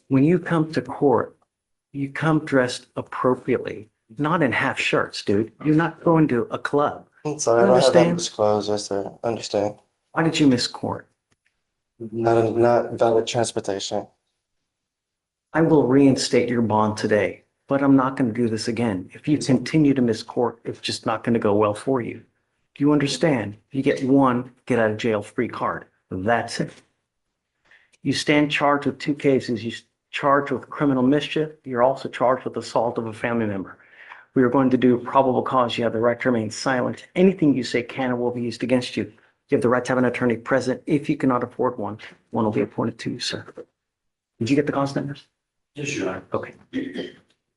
When you come to court, you come dressed appropriately, not in half shirts, dude. You're not going to a club. I'm sorry, I don't have that much clothes. Yes, sir. Understand. Why did you miss court? Not valid transportation. I will reinstate your bond today, but I'm not going to do this again. If you continue to miss court, it's just not going to go well for you. Do you understand? You get one get out of jail free card. That's it. You stand charged with 2 cases. You're charged with criminal mischief. You're also charged with assault of a family member. We are going to do probable cause. You have the right to remain silent. Anything you say can or will be used against you. You have the right to have an attorney present. If you cannot afford one, one will be appointed to you, sir. Did you get the cause numbers? Yes, Your Honor. Okay.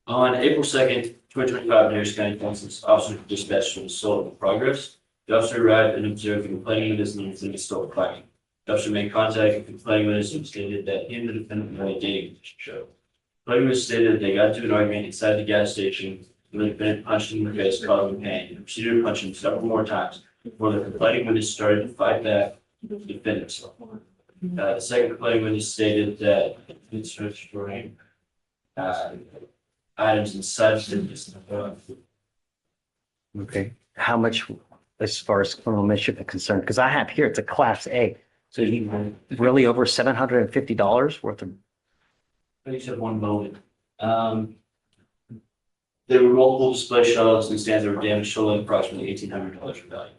On April 2nd, 2025, in Harris County, Kansas, officer dispatched from assault in progress. The officer arrived and observed the complaining witness and the assault fighting. The officer made contact with the complaining witness and stated that he and the defendant had a dating relationship. The complaining witness stated that they got into an argument inside the gas station when the defendant punched him in the face, causing pain, and proceeded to punch him several more times before the complaining witness started to fight back the defendant. The second complaining witness stated that it's destroying items inside the Okay. How much, as far as criminal mischief is concerned? Because I have here, it's a class A. So you really over $750 worth of. I just have one moment. There were multiple display shelves and stands that were damaged, totaling approximately $1,800 in value.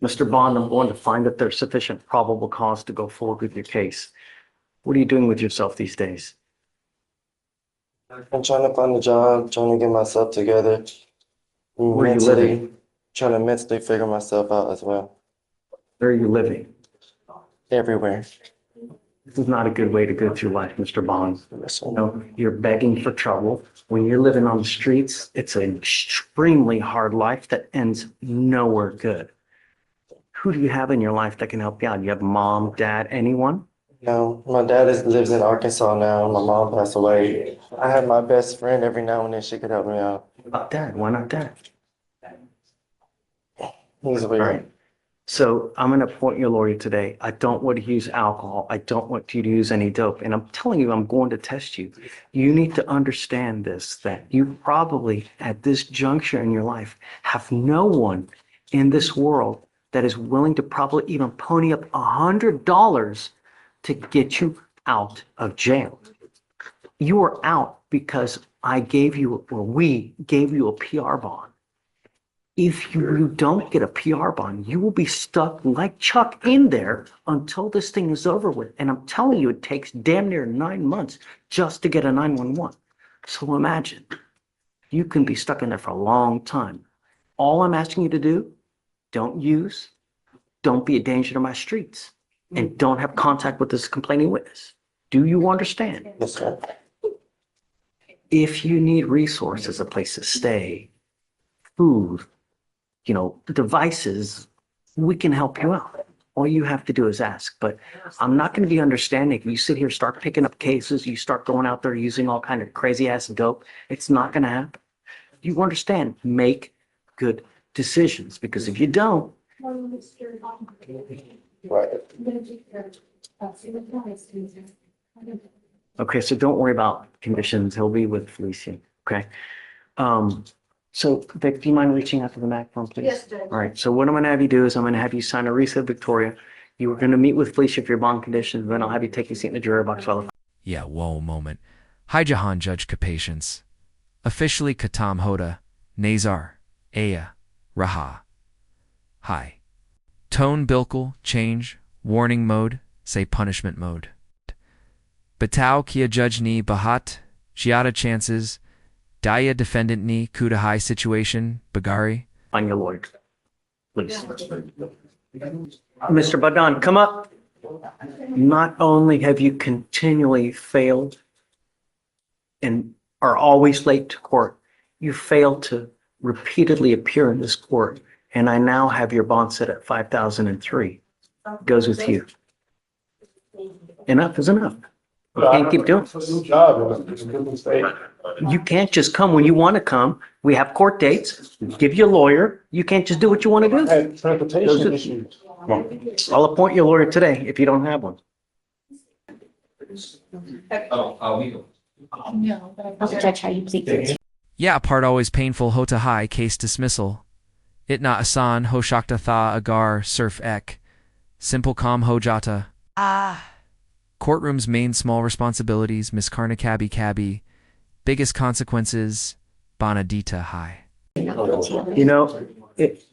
Mr. Bond, I'm going to find that there's sufficient probable cause to go forward with your case. What are you doing with yourself these days? I'm trying to find a job, trying to get myself together. Where are you living? Trying to mentally figure myself out as well. Where are you living? Everywhere. This is not a good way to go through life, Mr. Bond. Yes, You know, you're begging for trouble. When you're living on the streets, it's an extremely hard life that ends nowhere good. Who do you have in your life that can help you out? You have mom, dad, anyone? No, my dad lives in Arkansas now. My mom passed away. I have my best friend every now and then. She could help me out. What about dad? Why not dad? He's All weird. right. So I'm going to appoint your lawyer today. I don't want to use alcohol. I don't want you to use any dope. And I'm telling you, I'm going to test you. You need to understand this, that you probably at this juncture in your life have no one in this world that is willing to probably even pony up $100 to get you out of jail. You are out because I gave you, or we gave you a PR bond. If you don't get a PR bond, you will be stuck like Chuck in there until this thing is over with. And I'm telling you, it takes damn near 9 months just to get a 911. So imagine, you can be stuck in there for a long time. All I'm asking you to do, don't use, don't be a danger to my streets, and don't have contact with this complaining witness. Do you understand? Yes, sir. If you need resources, a place to stay, food, devices, we can help you out. All you have to do is ask. But I'm not going to be understanding. If you sit here, start picking up cases, you start going out there using all kind of crazy ass dope, it's not going to happen. You understand? Make good decisions, because if you don't, Right. okay, so don't worry about conditions. He'll be with Fliescher. Okay. So Vic, do you mind reaching out to the MAC phone, please? Yes, Judge. All right. So what I'm going to have you do is I'm going to have you sign a reset, Victoria. You were going to meet with Fliescher for your bond conditions, then I'll have you take your seat in the jury box while. Yeah, whoa, moment. Hi, Jahan Judge Kapatience. Officially Katam Hoda, Nazar, Aya, Raha. Hi. Tone Bilkul, change, warning mode, say punishment mode. Batao Kia Judge Ni Bahat, Giada chances, Daya defendant ni Kuda high situation, Bagari. On your lawyer, please. Mr. Badan, come up. Not only have you continually failed and are always late to court, you failed to repeatedly appear in this court, and I now have your bond set at 5,003. Goes with you. Enough is enough. You can't keep doing It's a new job. It's a good mistake. You can't just come when you want to come. We have court dates. Give you a lawyer. You can't just do what you want to I do. had transportation issues. I'll appoint your lawyer today if you don't have one. we go. No, but I'll judge how you plead guilty. Yeah, part always painful hota high case dismissal. Itna asan ho shakta tha agar surf ek. Simple calm ho jata. Courtroom's main small responsibilities, Miss Karna cabby. Biggest consequences, Bonadita high. You know, it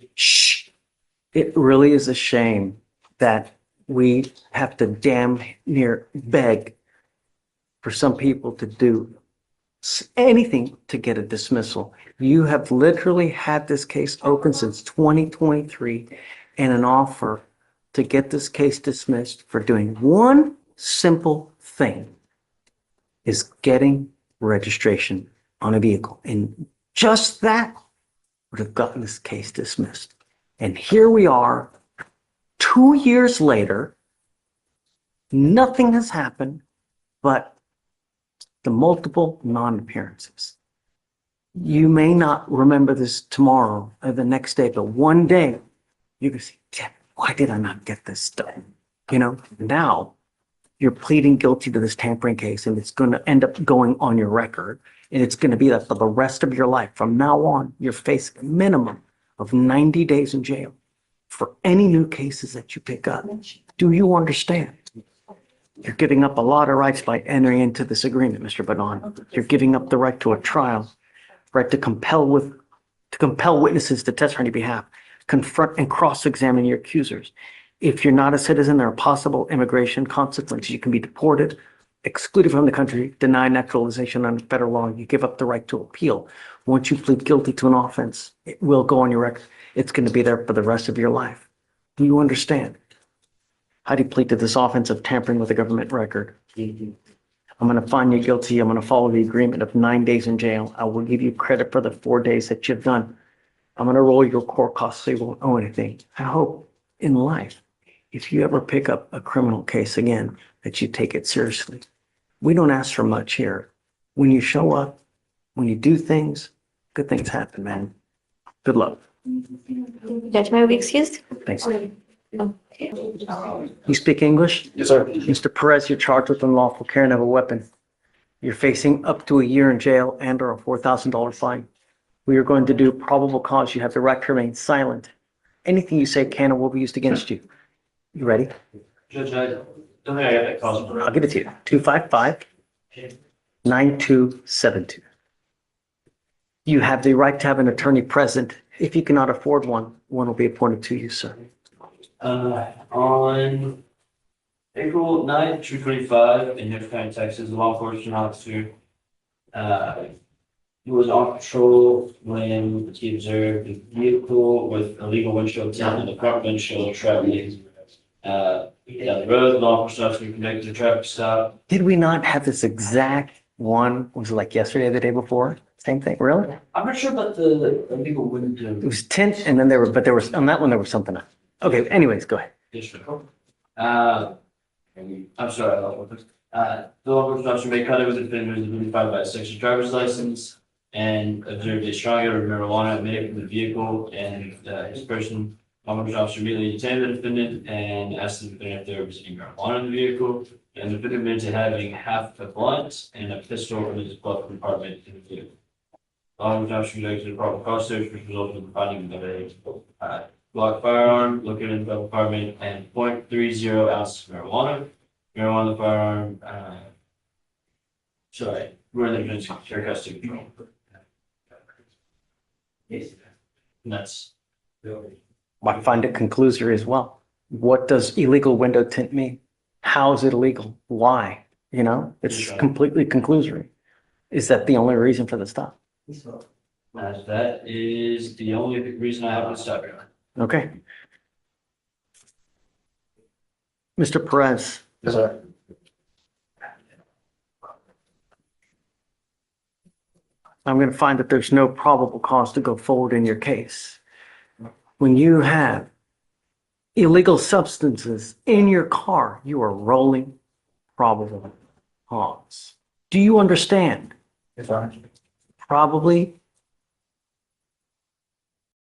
really is a shame that we have to damn near beg for some people to do anything to get a dismissal. You have literally had this case open since 2023 and an offer to get this case dismissed for doing one simple thing, is getting registration on a vehicle. And just that would have gotten this case dismissed. And here we are, 2 years later, nothing has happened but the multiple non-appearances. You may not remember this tomorrow or the next day, but one day you're going to say, damn, why did I not get this done? You know, now you're pleading guilty to this tampering case, and it's going to end up going on your record, and it's going to be that for the rest of your life. From now on, you're facing a minimum of 90 days in jail for any new cases that you pick up. Do you understand? You're giving up a lot of rights by entering into this agreement, Mr. Banon. You're giving up the right to a trial, right to compel witnesses to testify on your behalf, confront and cross-examine your accusers. If you're not a citizen, there are possible immigration consequences. You can be deported, excluded from the country, denied naturalization under federal law. You give up the right to appeal. Once you plead guilty to an offense, it will go on your record. It's going to be there for the rest of your life. Do you understand? How do you plead to this offense of tampering with a government record? I'm going to find you guilty. I'm going to follow the agreement of 9 days in jail. I will give you credit for the 4 days that you've done. I'm going to roll your court costs so you won't owe anything. I hope in life, if you ever pick up a criminal case again, that you take it seriously. We don't ask for much here. When you show up, when you do things, good things happen, man. Good luck. Judge, may I be excused? Thanks. Okay. You speak English? Yes, sir. Mr. Perez, you're charged with unlawful carrying of a weapon. You're facing up to a year in jail and or a $4,000 fine. We are going to do probable cause. You have the right to remain silent. Anything you say can or will be used against you. You ready? Judge, I don't think I got that cause. I'll give it to you. 255-9272. You have the right to have an attorney present. If you cannot afford one, one will be appointed to you, sir. On April 9th, 2025, in Harris County, Texas, a law enforcement officer, he was on patrol when he observed a vehicle with illegal windshield tint and the front windshield traveling down the road. The law enforcement officer conducted a traffic stop. Did we not have this exact one? Was it like yesterday or the day before? Same thing, really? I'm not sure about the illegal window. It was tint and then there was, on that one, there was something else. Okay, anyways, go ahead. I'm sorry. The law enforcement officer made contact with the defendant who was identified by a section driver's license and observed a strong odor of marijuana emanating from the vehicle and his person. Law enforcement officer immediately detained the defendant and asked the defendant if there was any marijuana in the vehicle. And the defendant admitted to having half a blunt and a pistol in his glove compartment in the vehicle. Law enforcement officer conducted a proper cause search, which resulted in the finding of a Glock firearm located in the compartment and .30 ounces of marijuana. Marijuana in the firearm, we're in the defendant's care custody control. And that's. I find it conclusory as well. What does illegal window tint mean? How is it illegal? Why? You know, it's completely conclusory. Is that the only reason for the stop? That is the only reason I have to stop here. Okay. Mr. Perez, Yes, sir. I'm going to find that there's no probable cause to go forward in your case. When you have illegal substances in your car, you are rolling probable cause. Do you understand? Yes, sir. Probably.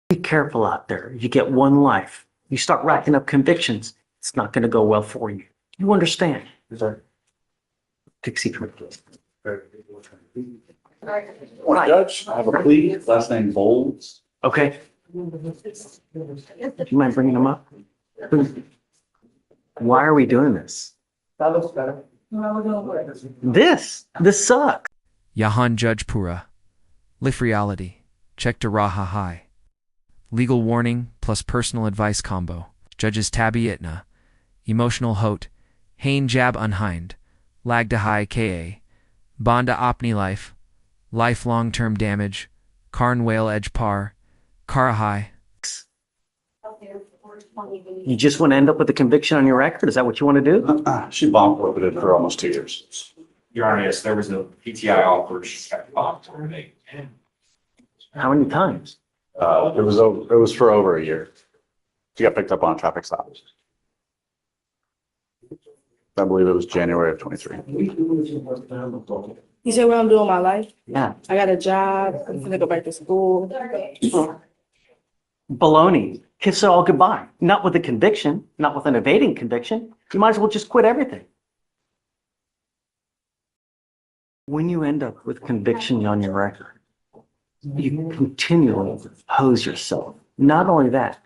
Be careful out there. You get one life. You start racking up convictions, it's not going to go well for you. You understand? Yes, sir. Take a seat. Please. Judge, I have a plea, last name Bowles. Okay. Do you mind bringing them up? Why are we doing this? This sucks. Yahan Judge Pura. Lif reality. Check to Raha High. Legal warning plus personal advice combo. Judges Tabi Itna. Emotional Hote. Hain Jab Unhind. Lagda High Ka. Bonda Opni Life. Life long term damage. Karn Whale Edge Par. Kara High. You just want to end up with a conviction on your record? Is that what you want to do? She bomb forfeited for almost 2 years. Your Honor, yes, there was a PTI offer. She got bombed today. How many times? It was for over a year. She got picked up on a traffic stop. I believe it was January of 23. You said what I'm doing with my life? Yeah. I got a job. I'm gonna go back to school. Baloney. Kiss it all goodbye. Not with a conviction, not with an evading conviction. You might as well just quit everything. When you end up with conviction on your record, you continually hose yourself. Not only that,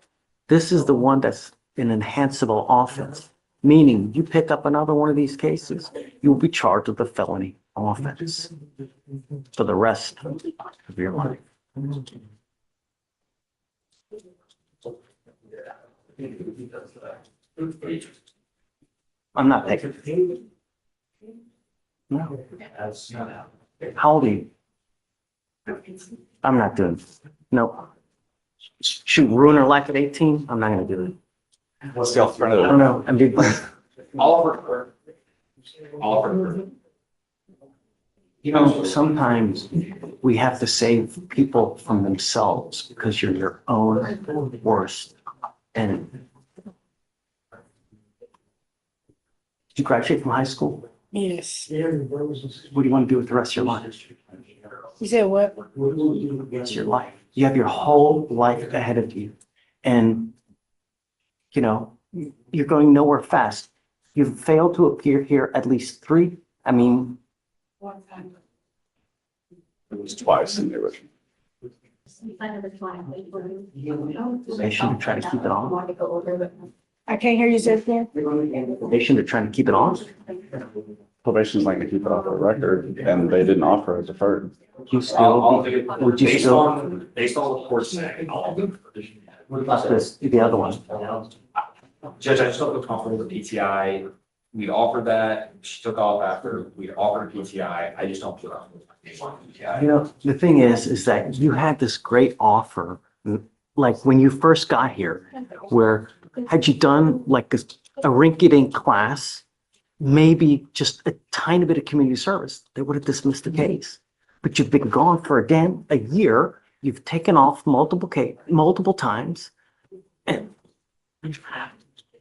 this is the one that's an enhanceable offense, meaning you pick up another one of these cases, you'll be charged with a felony offense for the rest of your life. I'm not taking. No. How old are you? I'm not doing it. No. Shoot, ruin her life at 18? I'm not gonna do it. What's the I alternative? don't know. I'm being, All of her. All of her. you know, sometimes we have to save people from themselves because you're your own worst enemy. Did you graduate from high school? Yes. What do you want to do with the rest of your life? You said what? It's your life. You have your whole life ahead of you. And, you know, you're going nowhere fast. You've failed to appear here at least three. I mean, It was twice in the original. probation to try to keep it on. I can't hear you say it again. Probation to trying to keep it on. Probation's not gonna keep it off the record, and they didn't offer a deferred. You I'll still, take it. would you Based still, on, based on what the court said, I'll do it. what about this, the other one? Judge, I just don't feel comfortable with PTI. We offered that, she took off after we offered PTI. I just don't feel comfortable with PTI. You know, the thing is that you had this great offer, like when you first got here, where had you done like a rinky-dink class, maybe just a tiny bit of community service, they would have dismissed the case. But you've been gone for, again, a year. You've taken off multiple times. And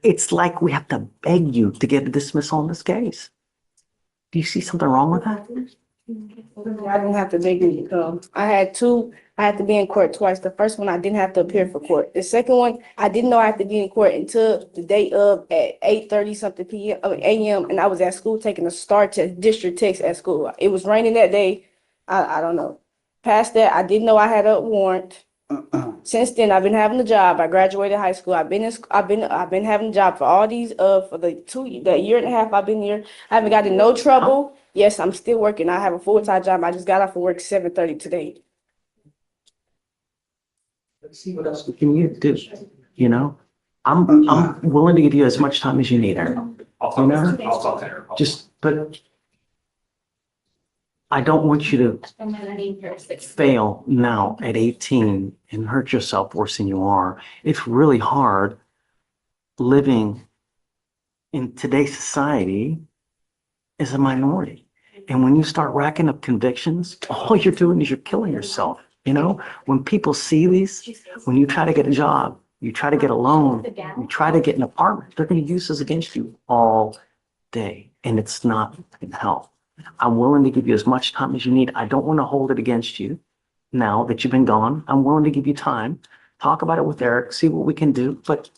it's like we have to beg you to get a dismissal on this case. Do you see something wrong with that? I didn't have to beg you to come. I had to be in court twice. The first one, I didn't have to appear for court. The second one, I didn't know I had to be in court until the day of at 8:30 something a.m. And I was at school taking a STAR test, district test at school. It was raining that day. I don't know. Past that, I didn't know I had a warrant. Since then, I've been having a job. I graduated high school. I've been having a job for all these for the year and a half I've been here. I haven't got in no trouble. Yes, I'm still working. I have a full-time job. I just got off of work 7:30 today. Let's see what else we can do. You know, I'm willing to give you as much time as you need, Aaron. I'll talk to her. But I don't want you to fail now at 18 and hurt yourself worse than you are. It's really hard living in today's society as a minority. And when you start racking up convictions, all you're doing is you're killing yourself. You know, when people see these, when you try to get a job, you try to get a loan, you try to get an apartment, they're going to use this against you all day. And it's not going to help. I'm willing to give you as much time as you need. I don't want to hold it against you now that you've been gone. I'm willing to give you time. Talk about it with Eric, see what we can do. But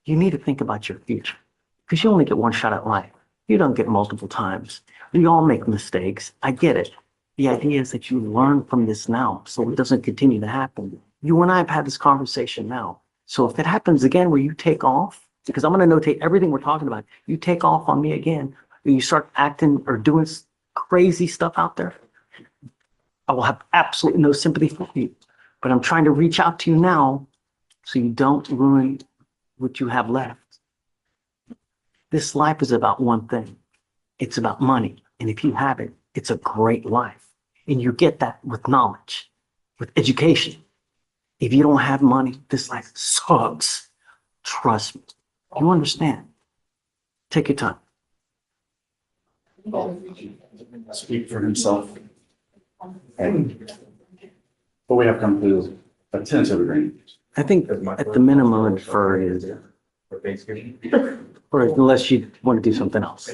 you need to think about your future because you only get one shot at life. You don't get multiple times. We all make mistakes. I get it. The idea is that you learn from this now, so it doesn't continue to happen. You and I have had this conversation now. So if it happens again where you take off, because I'm going to notate everything we're talking about, you take off on me again, and you start acting or doing crazy stuff out there, I will have absolutely no sympathy for you. But I'm trying to reach out to you now so you don't ruin what you have left. This life is about one thing. It's about money. And if you have it, it's a great life. And you get that with knowledge, with education. If you don't have money, this life sucks. Trust me. You understand? Take your time. Speak for himself. But we have come to a tentative agreement. I think at the minimum for is, For Thanksgiving. or unless you want to do something else.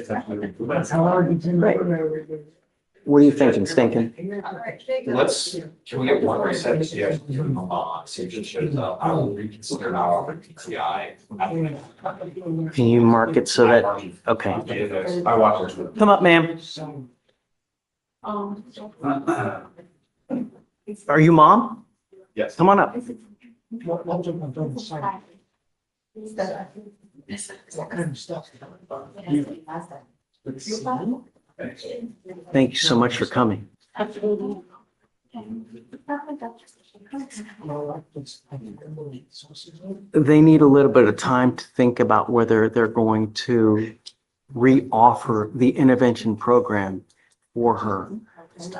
What are you thinking, Stinking? Can we get one reset? See if she shows up. I will reconsider now on PTI. Can you mark it so that, okay. I watched it. Come up, ma'am. Are you mom? Yes. Come on up. Thank you so much for coming. They need a little bit of time to think about whether they're going to re-offer the intervention program for her.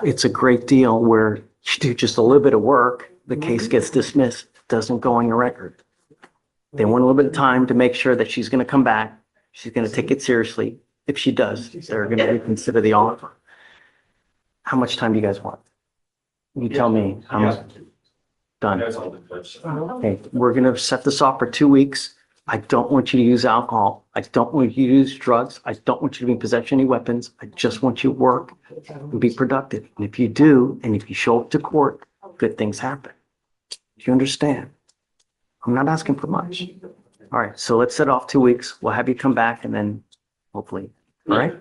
It's a great deal where you do just a little bit of work, the case gets dismissed, doesn't go on your record. They want a little bit of time to make sure that she's going to come back. She's going to take it seriously. If she does, they're going to reconsider the offer. How much time do you guys want? You tell me. I'm done. That's all the questions. Okay, we're going to set this off for 2 weeks. I don't want you to use alcohol. I don't want you to use drugs. I don't want you to be in possession of any weapons. I just want you to work and be productive. And if you do, and if you show up to court, good things happen. Do you understand? I'm not asking for much. All right, so let's set off 2 weeks. We'll have you come back and then hopefully, all right?